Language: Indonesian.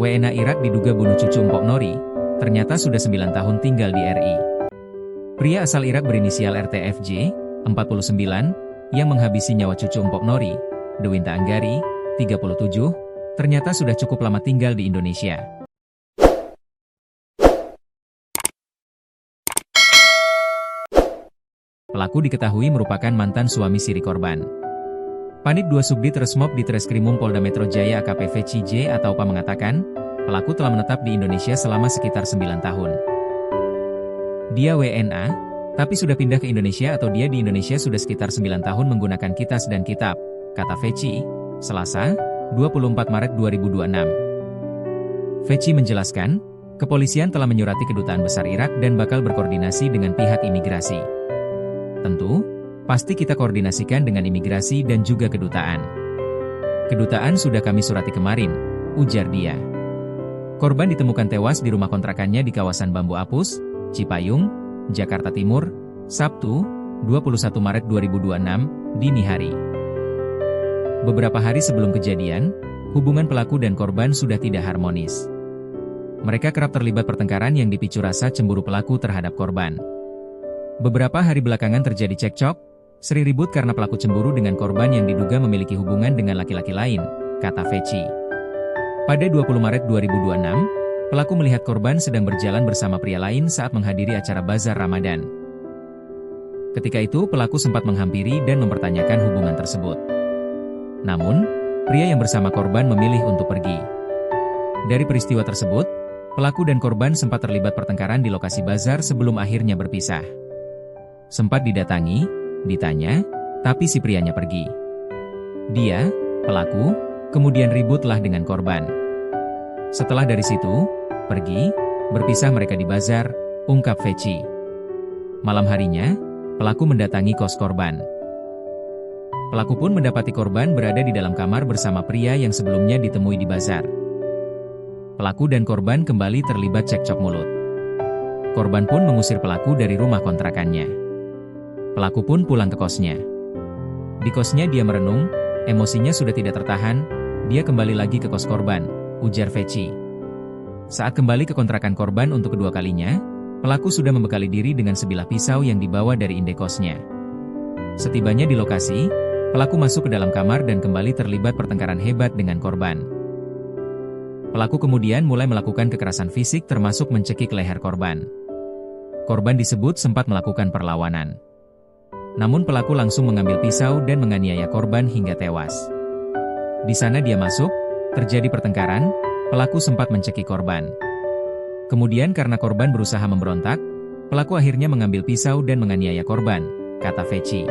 WNA Irak diduga bunuh cucu Mpok Nori, ternyata sudah 9 tahun tinggal di RI. Pria asal Irak berinisial RTFJ, 49, yang menghabisi nyawa cucu Mpok Nori, Dewinta Anggari, 37, ternyata sudah cukup lama tinggal di Indonesia. Pelaku diketahui merupakan mantan suami siri korban. Panit 2 Subdit Resmob di Treskrimum Polda Metro Jaya AKP VCJ atau PA mengatakan, pelaku telah menetap di Indonesia selama sekitar 9 tahun. Dia WNA, tapi sudah pindah ke Indonesia atau dia di Indonesia sudah sekitar 9 tahun menggunakan kitas dan kitab, kata Veci, Selasa, 24 Maret 2026. Veci menjelaskan, kepolisian telah menyurati Kedutaan Besar Irak dan bakal berkoordinasi dengan pihak imigrasi. Tentu, pasti kita koordinasikan dengan imigrasi dan juga kedutaan. Kedutaan sudah kami surati kemarin, ujar dia. Korban ditemukan tewas di rumah kontrakannya di kawasan Bambu Apus, Cipayung, Jakarta Timur, Sabtu, 21 Maret 2026, dini hari. Beberapa hari sebelum kejadian, hubungan pelaku dan korban sudah tidak harmonis. Mereka kerap terlibat pertengkaran yang dipicu rasa cemburu pelaku terhadap korban. Beberapa hari belakangan terjadi cekcok, sering ribut karena pelaku cemburu dengan korban yang diduga memiliki hubungan dengan laki-laki lain, kata Veci. Pada 20 Maret 2026, pelaku melihat korban sedang berjalan bersama pria lain saat menghadiri acara bazar Ramadan. Ketika itu pelaku sempat menghampiri dan mempertanyakan hubungan tersebut. Namun, pria yang bersama korban memilih untuk pergi. Dari peristiwa tersebut, pelaku dan korban sempat terlibat pertengkaran di lokasi bazar sebelum akhirnya berpisah. Sempat didatangi, ditanya, tapi si prianya pergi. Dia, pelaku, kemudian ributlah dengan korban. Setelah dari situ, pergi, berpisah mereka di bazar, ungkap Veci. Malam harinya, pelaku mendatangi kos korban. Pelaku pun mendapati korban berada di dalam kamar bersama pria yang sebelumnya ditemui di bazar. Pelaku dan korban kembali terlibat cekcok mulut. Korban pun mengusir pelaku dari rumah kontrakannya. Pelaku pun pulang ke kosnya. Di kosnya dia merenung, emosinya sudah tidak tertahan, dia kembali lagi ke kos korban, ujar Veci. Saat kembali ke kontrakan korban untuk kedua kalinya, pelaku sudah membekali diri dengan sebilah pisau yang dibawa dari indekosnya. Setibanya di lokasi, pelaku masuk ke dalam kamar dan kembali terlibat pertengkaran hebat dengan korban. Pelaku kemudian mulai melakukan kekerasan fisik termasuk mencekik leher korban. Korban disebut sempat melakukan perlawanan. Namun pelaku langsung mengambil pisau dan menganiaya korban hingga tewas. Di sana dia masuk, terjadi pertengkaran, pelaku sempat mencekik korban. Kemudian karena korban berusaha memberontak, pelaku akhirnya mengambil pisau dan menganiaya korban, kata Veci.